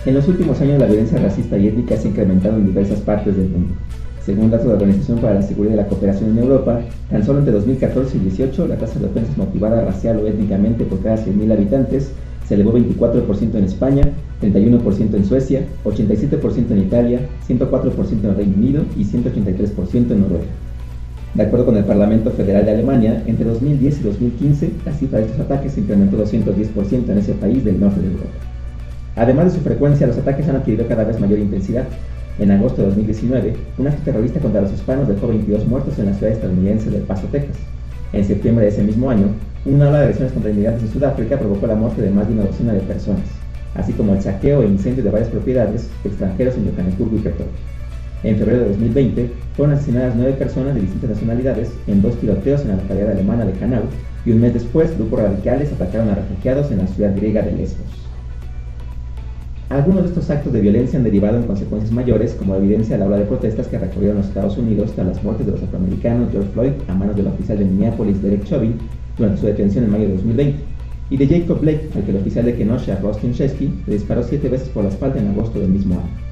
En los últimos años, la violencia racista y étnica se ha incrementado en diversas partes del mundo. Según datos de la Organización para la Seguridad y la Cooperación en Europa, tan solo entre 2014 y 2018, la tasa de ofensas motivada racial o étnicamente por cada 100.000 habitantes se elevó 24% en España, 31% en Suecia, 87% en Italia, 104% en el Reino Unido y 183% en Noruega. De acuerdo con el Parlamento Federal de Alemania, entre 2010 y 2015, la cifra de estos ataques se incrementó 210% en ese país del norte de Europa. Además de su frecuencia, los ataques han adquirido cada vez mayor intensidad. En agosto de 2019, un acto terrorista contra los hispanos dejó 22 muertos en la ciudad estadounidense de El Paso, Texas. En septiembre de ese mismo año, una ola de agresiones contra inmigrantes en Sudáfrica provocó la muerte de más de una docena de personas, así como el saqueo e incendio de varias propiedades de extranjeros en Johannesburgo y Pretoria. En febrero de 2020, fueron asesinadas 9 personas de distintas nacionalidades en 2 tiroteos en la localidad alemana de Hanau, y un mes después, grupos radicales atacaron a refugiados en la ciudad griega de Lesbos. Algunos de estos actos de violencia han derivado en consecuencias mayores, como evidencia la ola de protestas que recorrieron los Estados Unidos tras las muertes de los afroamericanos George Floyd a manos del oficial de Minneapolis Derek Chauvin durante su detención en mayo de 2020, y de Jacob Blake, al que el oficial de Kenosha, Rustin Shesky, le disparó 7 veces por la espalda en agosto del mismo año.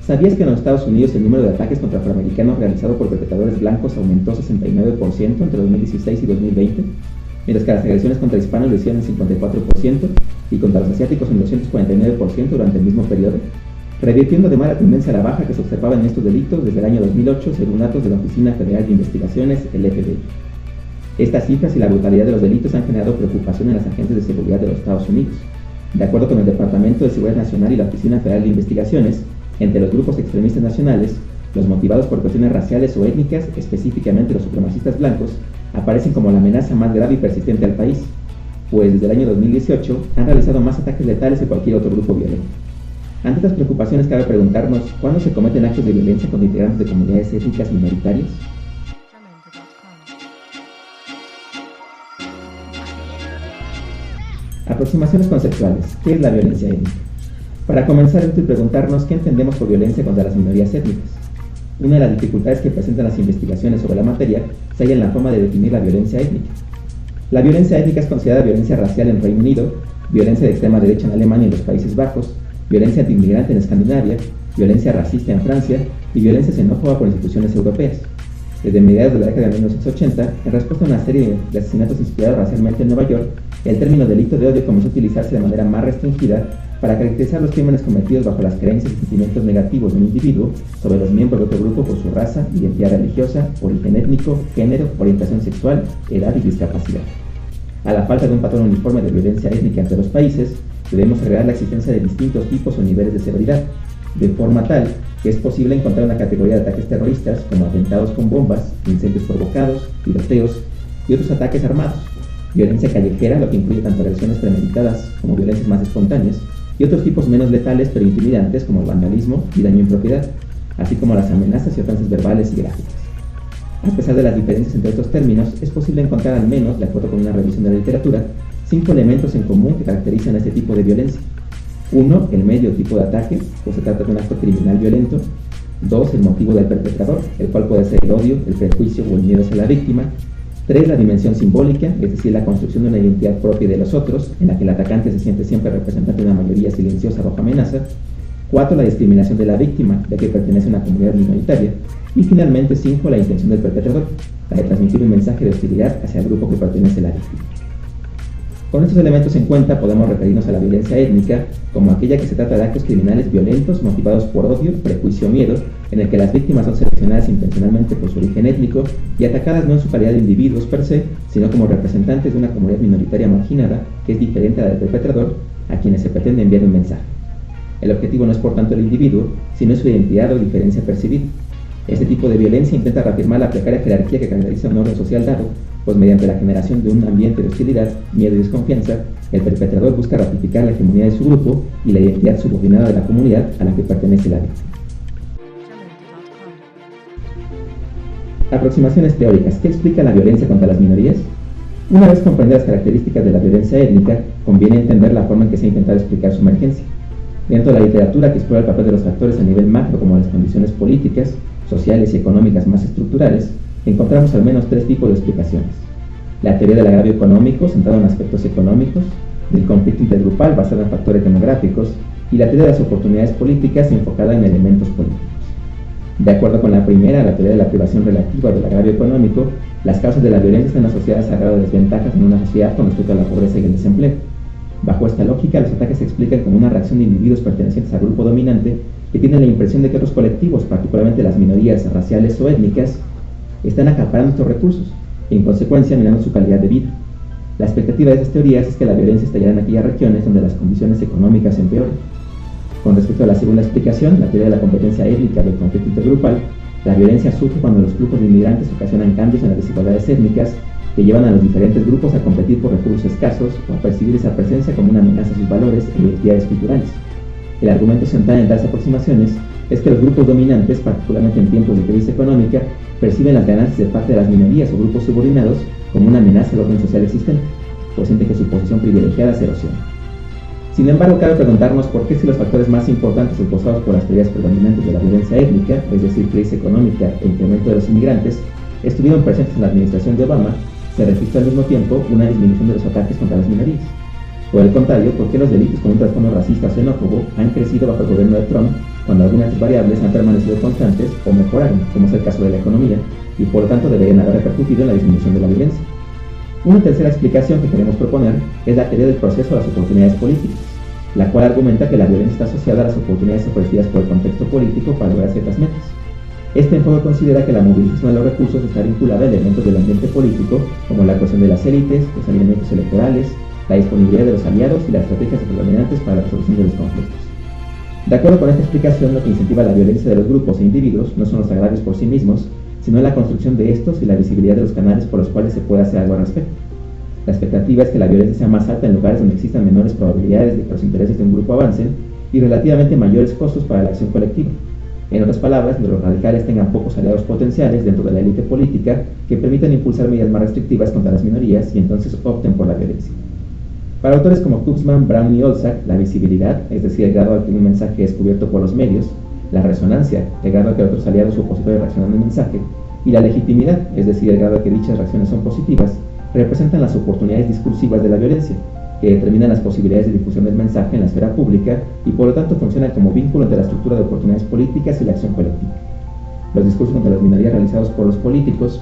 ¿Sabías que en los Estados Unidos el número de ataques contra afroamericanos realizados por perpetradores blancos aumentó 69% entre 2016 y 2020? Mientras que las agresiones contra hispanos lo hicieron en 54% y contra los asiáticos en 249% durante el mismo periodo, revirtiendo además la tendencia a la baja que se observaba en estos delitos desde el año 2008 según datos de la Oficina Federal de Investigaciones, el FBI. Estas cifras y la brutalidad de los delitos han generado preocupación en las agencias de seguridad de los Estados Unidos. De acuerdo con el Departamento de Seguridad Nacional y la Oficina Federal de Investigaciones, entre los grupos extremistas nacionales, los motivados por cuestiones raciales o étnicas, específicamente los supremacistas blancos, aparecen como la amenaza más grave y persistente al país, pues desde el año 2018 han realizado más ataques letales que cualquier otro grupo violento. Ante estas preocupaciones cabe preguntarnos, ¿cuándo se cometen actos de violencia contra integrantes de comunidades étnicas minoritarias? Aproximaciones conceptuales. ¿Qué es la violencia étnica? Para comenzar, es útil preguntarnos qué entendemos por violencia contra las minorías étnicas. Una de las dificultades que presentan las investigaciones sobre la materia se halla en la forma de definir la violencia étnica. La violencia étnica es considerada violencia racial en Reino Unido, violencia de extrema derecha en Alemania y en los Países Bajos, violencia antiinmigrante en Escandinavia, violencia racista en Francia y violencia xenófoba por instituciones europeas. Desde mediados de la década de 1980, en respuesta a una serie de asesinatos inspirados racialmente en Nueva York, el término delito de odio comenzó a utilizarse de manera más restringida para caracterizar los crímenes cometidos bajo las creencias y sentimientos negativos de un individuo sobre los miembros de otro grupo por su raza, identidad religiosa, origen étnico, género, orientación sexual, edad y discapacidad. A la falta de un patrón uniforme de violencia étnica entre los países, debemos agregar la existencia de distintos tipos o niveles de severidad, de forma tal que es posible encontrar una categoría de ataques terroristas como atentados con bombas, incendios provocados, tiroteos y otros ataques armados, violencia callejera, lo que incluye tanto agresiones premeditadas como violencias más espontáneas, y otros tipos menos letales pero intimidantes como el vandalismo y daño en propiedad, así como las amenazas y ofensas verbales y gráficas. A pesar de las diferencias entre estos términos, es posible encontrar al menos, de acuerdo con una revisión de la literatura, 5 elementos en común que caracterizan este tipo de violencia. 1. El medio tipo de ataque, pues se trata de un acto criminal violento. 2. El motivo del perpetrador, el cual puede ser el odio, el prejuicio o el miedo hacia la víctima. 3. La dimensión simbólica, es decir, la construcción de una identidad propia de los otros, en la que el atacante se siente siempre representante de una mayoría silenciosa bajo amenaza. 4. La discriminación de la víctima, ya que pertenece a una comunidad minoritaria. Y finalmente 5. La intención del perpetrador, la de transmitir un mensaje de hostilidad hacia el grupo que pertenece a la víctima. Con estos elementos en cuenta podemos referirnos a la violencia étnica como aquella que se trata de actos criminales violentos motivados por odio, prejuicio o miedo, en el que las víctimas son seleccionadas intencionalmente por su origen étnico y atacadas no en su calidad de individuos per se, sino como representantes de una comunidad minoritaria marginada que es diferente a la del perpetrador, a quienes se pretende enviar un mensaje. El objetivo no es por tanto el individuo, sino su identidad o diferencia percibida. Este tipo de violencia intenta reafirmar la precaria jerarquía que caracteriza un orden social dado, pues mediante la generación de un ambiente de hostilidad, miedo y desconfianza, el perpetrador busca ratificar la hegemonía de su grupo y la identidad subordinada de la comunidad a la que pertenece la víctima. Aproximaciones teóricas. ¿Qué explica la violencia contra las minorías? Una vez comprendidas las características de la violencia étnica, conviene entender la forma en que se ha intentado explicar su emergencia. Dentro de la literatura que explora el papel de los factores a nivel macro, como las condiciones políticas, sociales y económicas más estructurales, encontramos al menos 3 tipos de explicaciones. La teoría del agravio económico, centrado en aspectos económicos, del conflicto intergrupal basado en factores demográficos y la teoría de las oportunidades políticas enfocada en elementos políticos. De acuerdo con la primera, la teoría de la privación relativa del agravio económico, las causas de la violencia están asociadas a grado de desventajas en una sociedad con respecto a la pobreza y el desempleo. Bajo esta lógica, los ataques se explican como una reacción de individuos pertenecientes al grupo dominante que tienen la impresión de que otros colectivos, particularmente las minorías raciales o étnicas, están acaparando estos recursos y en consecuencia minando su calidad de vida. La expectativa de estas teorías es que la violencia estallará en aquellas regiones donde las condiciones económicas empeoren. Con respecto a la segunda explicación, la teoría de la competencia étnica del conflicto intergrupal, la violencia surge cuando los grupos de inmigrantes ocasionan cambios en las desigualdades étnicas que llevan a los diferentes grupos a competir por recursos escasos o a percibir esa presencia como una amenaza a sus valores e identidades culturales. El argumento central en tales aproximaciones es que los grupos dominantes, particularmente en tiempos de crisis económica, perciben las ganancias de parte de las minorías o grupos subordinados como una amenaza al orden social existente, pues sienten que su posición privilegiada se erosiona. Sin embargo, cabe preguntarnos por qué si los factores más importantes esbozados por las teorías predominantes de la violencia étnica, es decir, crisis económica e incremento de los inmigrantes, estuvieron presentes en la administración de Obama, se registró al mismo tiempo una disminución de los ataques contra las minorías. Por el contrario, ¿por qué los delitos con un trasfondo racista o xenófobo han crecido bajo el gobierno de Trump cuando algunas variables han permanecido constantes o mejoraron, como es el caso de la economía, y por lo tanto deberían haber repercutido en la disminución de la violencia? Una tercera explicación que queremos proponer es la teoría del proceso de las oportunidades políticas, la cual argumenta que la violencia está asociada a las oportunidades ofrecidas por el contexto político para lograr ciertas metas. Este enfoque considera que la movilización de los recursos está vinculada a elementos del ambiente político, como la cuestión de las élites, los alineamientos electorales, la disponibilidad de los aliados y las estrategias predominantes para la resolución de los conflictos. De acuerdo con esta explicación, lo que incentiva la violencia de los grupos e individuos no son los agravios por sí mismos, sino la construcción de estos y la visibilidad de los canales por los cuales se puede hacer algo al respecto. La expectativa es que la violencia sea más alta en lugares donde existan menores probabilidades de que los intereses de un grupo avancen y relativamente mayores costos para la acción colectiva. En otras palabras, donde los radicales tengan pocos aliados potenciales dentro de la élite política que permitan impulsar medidas más restrictivas contra las minorías y entonces opten por la violencia. Para autores como Kuxman, Brown y Olsak, la visibilidad, es decir, el grado al que un mensaje es cubierto por los medios, la resonancia, el grado al que otros aliados u opositores reaccionan al mensaje, y la legitimidad, es decir, el grado al que dichas reacciones son positivas, representan las oportunidades discursivas de la violencia, que determinan las posibilidades de difusión del mensaje en la esfera pública y por lo tanto funcionan como vínculo entre la estructura de oportunidades políticas y la acción colectiva. Los discursos contra las minorías realizados por los políticos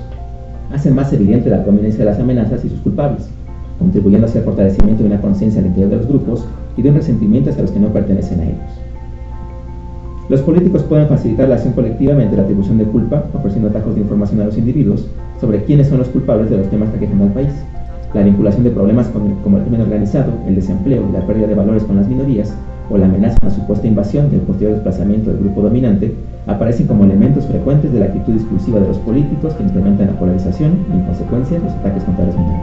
hacen más evidente la prominencia de las amenazas y sus culpables, contribuyendo hacia el fortalecimiento de una conciencia al interior de los grupos y de un resentimiento hacia los que no pertenecen a ellos. Los políticos pueden facilitar la acción colectiva mediante la atribución de culpa, ofreciendo atajos de información a los individuos sobre quiénes son los culpables de los temas que aquejan al país. La vinculación de problemas como el crimen organizado, el desempleo y la pérdida de valores con las minorías, o la amenaza a la supuesta invasión del posterior desplazamiento del grupo dominante, aparecen como elementos frecuentes de la actitud discursiva de los políticos que implementan la polarización y, en consecuencia, los ataques contra las minorías.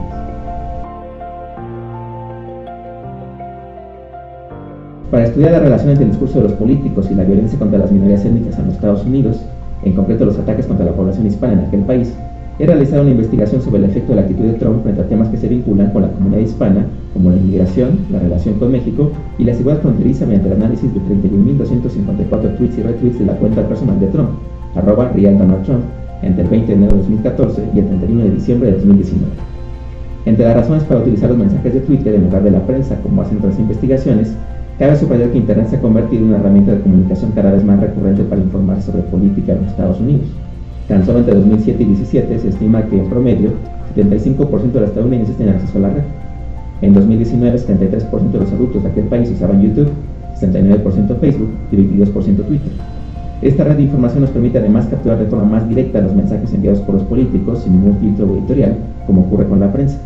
Para estudiar la relación entre el discurso de los políticos y la violencia contra las minorías étnicas en los Estados Unidos, en concreto los ataques contra la población hispana en aquel país, he realizado una investigación sobre el efecto de la actitud de Trump frente a temas que se vinculan con la comunidad hispana, como la inmigración, la relación con México y la seguridad fronteriza mediante el análisis de 31.254 tweets y retweets de la cuenta personal de Trump, @RealDonaldTrump, entre el 20 de enero de 2014 y el 31 de diciembre de 2019. Entre las razones para utilizar los mensajes de Twitter en lugar de la prensa, como hacen otras investigaciones, cabe subrayar que Internet se ha convertido en una herramienta de comunicación cada vez más recurrente para informar sobre política en los Estados Unidos. Tan solo entre 2007 y 2017 se estima que en promedio 75% de los estadounidenses tenían acceso a la red. En 2019, 73% de los adultos de aquel país usaban YouTube, 69% Facebook y 22% Twitter. Esta red de información nos permite además capturar de forma más directa los mensajes enviados por los políticos sin ningún filtro editorial, como ocurre con la prensa.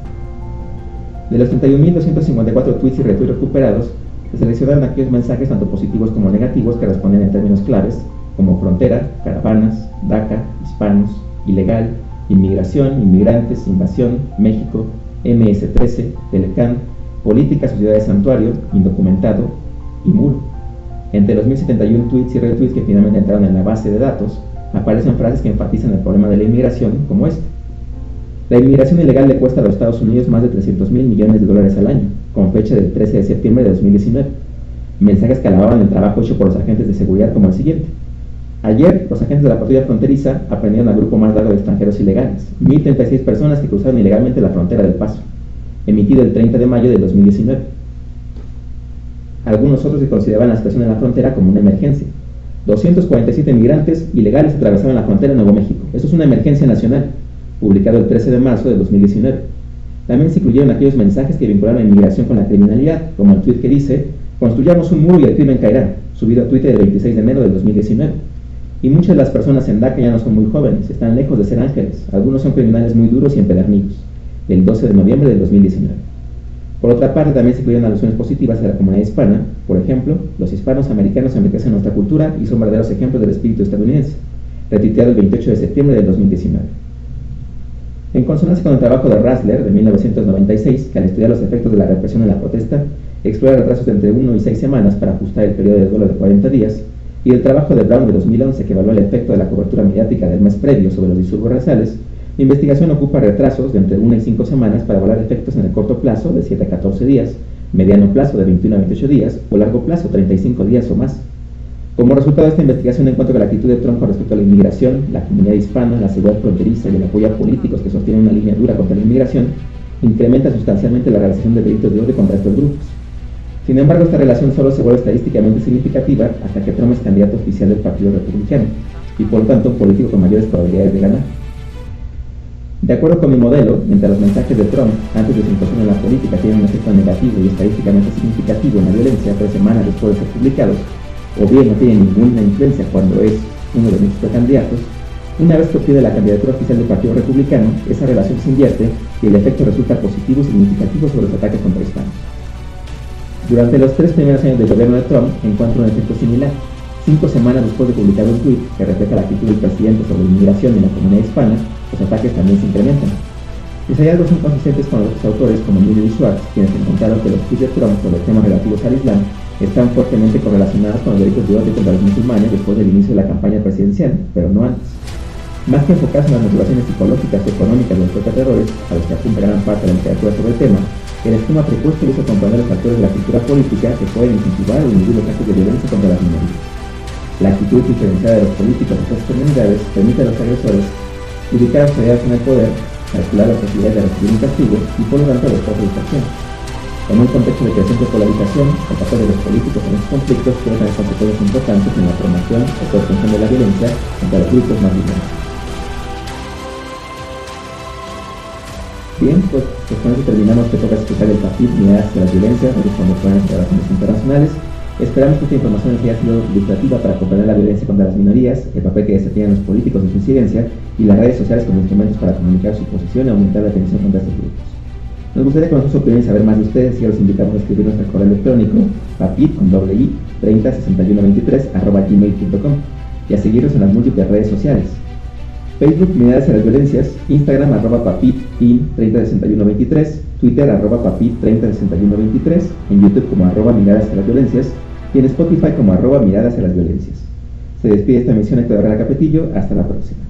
De los 31.254 tweets y retweets recuperados, se seleccionaron aquellos mensajes tanto positivos como negativos que responden en términos claves, como frontera, caravanas, DACA, hispanos, ilegal, inmigración, inmigrantes, invasión, México, MS-13, Telecán, política, sociedad de santuario, indocumentado y muro. Entre los 1.071 tweets y retweets que finalmente entraron en la base de datos, aparecen frases que enfatizan el problema de la inmigración, como este: la inmigración ilegal le cuesta a los Estados Unidos más de $300.000 millones al año, con fecha del 13 de septiembre de 2019. Mensajes que alababan el trabajo hecho por los agentes de seguridad, como el siguiente: ayer, los agentes de la patrulla fronteriza aprendieron al grupo más largo de extranjeros ilegales, 1.036 personas que cruzaron ilegalmente la frontera del Paso, emitido el 30 de mayo de 2019. Algunos otros que consideraban la situación en la frontera como una emergencia. 247 migrantes ilegales atravesaban la frontera en Nuevo México. Esto es una emergencia nacional, publicado el 13 de marzo de 2019. También se incluyeron aquellos mensajes que vincularon la inmigración con la criminalidad, como el tuit que dice: construyamos un muro y el crimen caerá, subido a Twitter el 26 de enero del 2019. Y muchas de las personas en DACA ya no son muy jóvenes, están lejos de ser ángeles. Algunos son criminales muy duros y empedernidos, del 12 de noviembre del 2019. Por otra parte, también se incluyeron alusiones positivas a la comunidad hispana. Por ejemplo, los hispanos americanos enriquecen nuestra cultura y son verdaderos ejemplos del espíritu estadounidense, retuiteado el 28 de septiembre del 2019. En consonancia con el trabajo de Rassler de 1996, que al estudiar los efectos de la represión en la protesta, explora retrasos de entre 1 y 6 semanas para ajustar el periodo de duelo de 40 días, y el trabajo de Brown de 2011, que evaluó el efecto de la cobertura mediática del mes previo sobre los disturbios raciales, la investigación ocupa retrasos de entre 1 y 5 semanas para evaluar efectos en el corto plazo, de 7 a 14 días, mediano plazo, de 21 a 28 días, o largo plazo, 35 días o más. Como resultado de esta investigación, encuentro que la actitud de Trump con respecto a la inmigración, la comunidad hispana, la seguridad fronteriza y el apoyo a políticos que sostienen una línea dura contra la inmigración, incrementa sustancialmente la realización de delitos de odio contra estos grupos. Sin embargo, esta relación solo se vuelve estadísticamente significativa hasta que Trump es candidato oficial del Partido Republicano, y por lo tanto un político con mayores probabilidades de ganar. De acuerdo con mi modelo, mientras los mensajes de Trump antes de su incursión en la política tienen un efecto negativo y estadísticamente significativo en la violencia 3 semanas después de ser publicados, o bien no tiene ninguna influencia cuando es uno de nuestros candidatos, una vez que obtiene la candidatura oficial del Partido Republicano, esa relación se invierte y el efecto resulta positivo y significativo sobre los ataques contra hispanos. Durante los 3 primeros años del gobierno de Trump encuentro un efecto similar. 5 semanas después de publicar un tuit que refleja la actitud del presidente sobre la inmigración en la comunidad hispana, los ataques también se incrementan. Mis hallazgos son consistentes con los autores como Miller y Schwartz, quienes encontraron que los tweets de Trump sobre temas relativos al Islam están fuertemente correlacionados con los delitos de odio contra los musulmanes después del inicio de la campaña presidencial, pero no antes. Más que enfocarse en las motivaciones psicológicas y económicas de los perpetradores, a los que apunta gran parte de la literatura sobre el tema, el esquema propuesto hizo comprender los factores de la cultura política que pueden incentivar o inhibir los actos de violencia contra las minorías. La actitud diferenciada de los políticos de estas comunidades permite a los agresores ubicar a sociedades en el poder, calcular las posibilidades de recibir un castigo y por lo tanto los costos de acción. En un contexto de creciente polarización, el papel de los políticos en estos conflictos puede tener consecuencias importantes en la promoción o prevención de la violencia contra los grupos más vulnerables. Bien, pues con eso terminamos que toca explicar el papel Miradas hacia las violencias, cuando fueran las relaciones internacionales. Esperamos que esta información les haya sido ilustrativa para comprender la violencia contra las minorías, el papel que desempeñan los políticos en su incidencia y las redes sociales como instrumentos para comunicar su posición y aumentar la atención contra estos grupos. Nos gustaría conocer su opinión y saber más de ustedes, y los invitamos a escribirnos al correo electrónico papit306123@gmail.com y a seguirnos en las múltiples redes sociales: Facebook Miradas hacia las violencias, Instagram @papit306123, Twitter @papit306123, en YouTube como @miradas hacia las violencias y en Spotify como @miradas hacia las violencias. Se despide esta emisión Héctor Herrera Capetillo. Hasta la próxima.